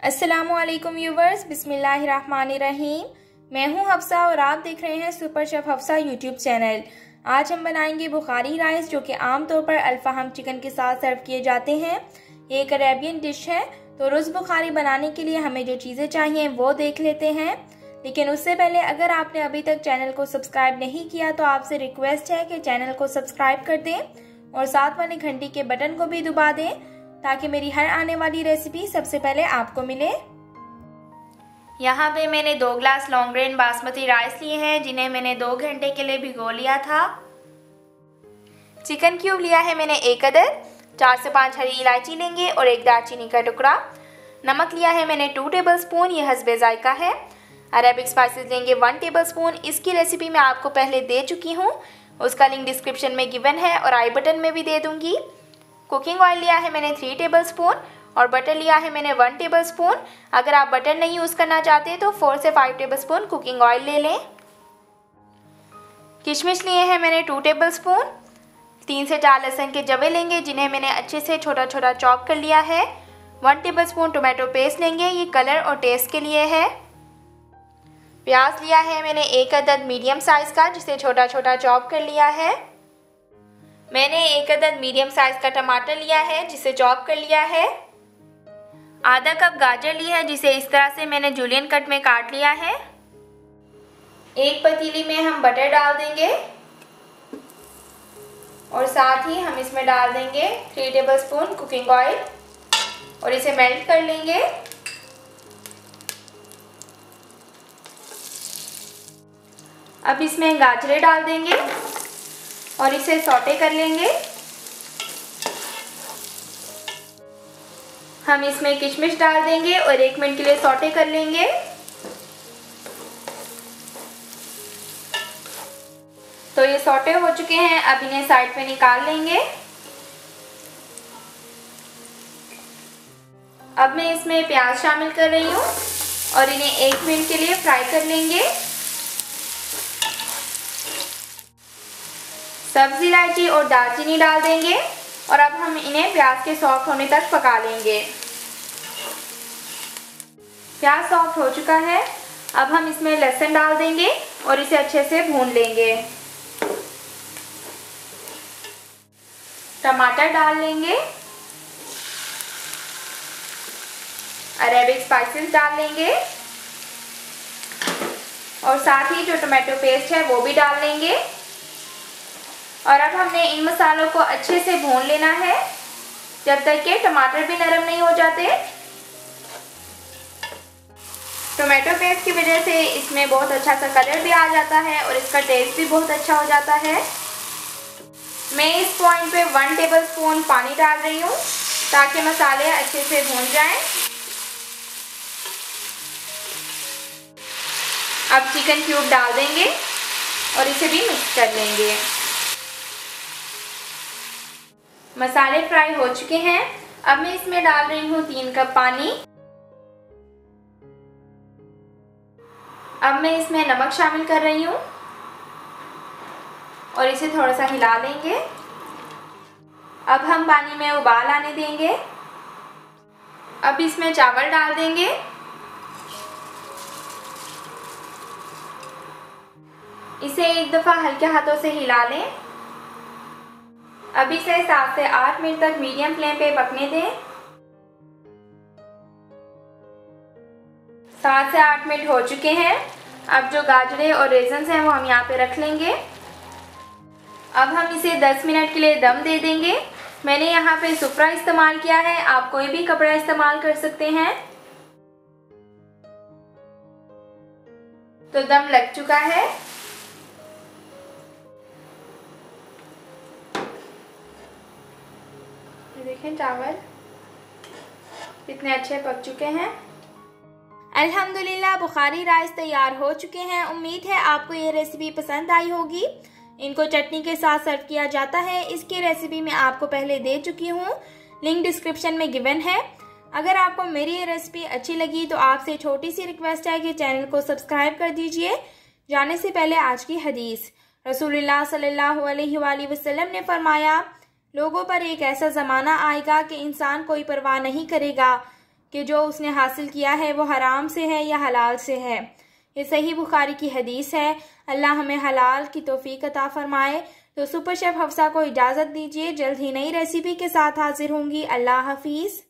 अस्सलामुअलैकुम व्यूवर्स, बिस्मिल्लाहिर्रहमानिर्रहीम। मैं हूं हफ्सा और आप देख रहे हैं super chef Hafsa YouTube channel. आज हम बनाएंगे बुखारी राइस, जो कि आमतौर पर अल्फाहम चिकन के साथ सर्व किए जाते हैं। ये एक अरेबियन डिश है। तो रोज़ बुखारी बनाने के लिए हमें जो चीज़ें चाहिए वो देख लेते हैं। लेकिन उससे पहले अगर आपने अभी तक चैनल को सब्सक्राइब नहीं किया तो आपसे रिक्वेस्ट है कि चैनल को सब्सक्राइब कर दें और साथ वाले घंटी के बटन को भी दबा दें ताकि मेरी हर आने वाली रेसिपी सबसे पहले आपको मिले। यहाँ पे मैंने 2 glass long grain basmati rice लिए हैं, जिन्हें मैंने 2 घंटे के लिए भिगो लिया था। चिकन क्यूब लिया है मैंने 1 अदद, 4 से 5 हरी इलायची लेंगे और 1 दालचीनी का टुकड़ा। नमक लिया है मैंने 2 टेबलस्पून, ये हस्बे जायका है। अरेबिक स्पाइसेस लेंगे 1 टेबलस्पून। इसकी रेसिपी मैं आपको पहले दे चुकी हूँ, उसका लिंक डिस्क्रिप्शन में गिवन है और आई बटन में भी दे दूँगी। कुकिंग ऑयल लिया है मैंने 3 टेबलस्पून और बटर लिया है मैंने 1 टेबलस्पून। अगर आप बटर नहीं यूज़ करना चाहते तो 4 से 5 टेबलस्पून कुकिंग ऑयल ले लें। किशमिश लिए हैं मैंने 2 टेबलस्पून। 3 से 4 लहसुन के जवे लेंगे, जिन्हें मैंने अच्छे से छोटा छोटा चॉप कर लिया है। 1 टेबलस्पून टोमेटो पेस्ट लेंगे, ये कलर और टेस्ट के लिए है। प्याज लिया है मैंने 1 अदद मीडियम साइज़ का, जिसे छोटा छोटा चॉप कर लिया है। मैंने 1 अदद मीडियम साइज़ का टमाटर लिया है, जिसे चॉप कर लिया है। आधा कप गाजर लिया है, जिसे इस तरह से मैंने जूलियन कट में काट लिया है। एक पतीली में हम बटर डाल देंगे और साथ ही हम इसमें डाल देंगे 3 टेबलस्पून कुकिंग ऑयल और इसे मेल्ट कर लेंगे। अब इसमें गाजरें डाल देंगे और इसे सौटे कर लेंगे। हम इसमें किशमिश डाल देंगे और 1 मिनट के लिए सौटे कर लेंगे। तो ये सौटे हो चुके हैं, अब इन्हें साइड पे निकाल लेंगे। अब मैं इसमें प्याज शामिल कर रही हूँ और इन्हें 1 मिनट के लिए फ्राई कर लेंगे। सब्ज़ इलायची और दालचीनी डाल देंगे और अब हम इन्हें प्याज के सॉफ्ट होने तक पका लेंगे। प्याज सॉफ्ट हो चुका है, अब हम इसमें लहसुन डाल देंगे और इसे अच्छे से भून लेंगे। टमाटर डाल लेंगे, अरेबिक स्पाइसेस डाल लेंगे और साथ ही जो टोमेटो पेस्ट है वो भी डाल लेंगे। और अब हमने इन मसालों को अच्छे से भून लेना है जब तक कि टमाटर भी नरम नहीं हो जाते। टोमेटो पेस्ट की वजह से इसमें बहुत अच्छा सा कलर भी आ जाता है और इसका टेस्ट भी बहुत अच्छा हो जाता है। मैं इस पॉइंट पे 1 टेबलस्पून पानी डाल रही हूँ ताकि मसाले अच्छे से भून जाएं। अब चिकन क्यूब डाल देंगे और इसे भी मिक्स कर लेंगे। मसाले फ्राई हो चुके हैं, अब मैं इसमें डाल रही हूँ 3 कप पानी। अब मैं इसमें नमक शामिल कर रही हूँ और इसे थोड़ा सा हिला लेंगे। अब हम पानी में उबाल आने देंगे। अब इसमें चावल डाल देंगे। इसे एक दफ़ा हल्के हाथों से हिला लें। अब इसे 7 से 8 मिनट तक मीडियम फ्लेम पे पकने दें। 7 से 8 मिनट हो चुके हैं। अब जो गाजरें और रेजन्स हैं वो हम यहाँ पे रख लेंगे। अब हम इसे 10 मिनट के लिए दम दे देंगे। मैंने यहाँ पे सुपरा इस्तेमाल किया है, आप कोई भी कपड़ा इस्तेमाल कर सकते हैं। तो दम लग चुका है। देखें चावल कितने अच्छे पक चुके हैं। अल्हम्दुलिल्लाह बुखारी राइस तैयार हो चुके हैं। उम्मीद है आपको ये रेसिपी पसंद आई होगी। इनको चटनी के साथ सर्व किया जाता है। इसकी रेसिपी मैं आपको पहले दे चुकी हूँ, लिंक डिस्क्रिप्शन में गिवन है। अगर आपको मेरी ये रेसिपी अच्छी लगी तो आपसे छोटी सी रिक्वेस्ट है कि चैनल को सब्सक्राइब कर दीजिए। जाने से पहले आज की हदीस, रसूलुल्लाह सल्लल्लाहु अलैहि वसल्लम ने फरमाया, लोगों पर एक ऐसा ज़माना आएगा कि इंसान कोई परवाह नहीं करेगा कि जो उसने हासिल किया है वो हराम से है या हलाल से है। ये सही बुखारी की हदीस है। अल्लाह हमें हलाल की तौफीक अता फरमाए। तो सुपर शेफ हफ्सा को इजाज़त दीजिए। जल्द ही नई रेसिपी के साथ हाजिर होंगी। अल्लाह हाफिज़।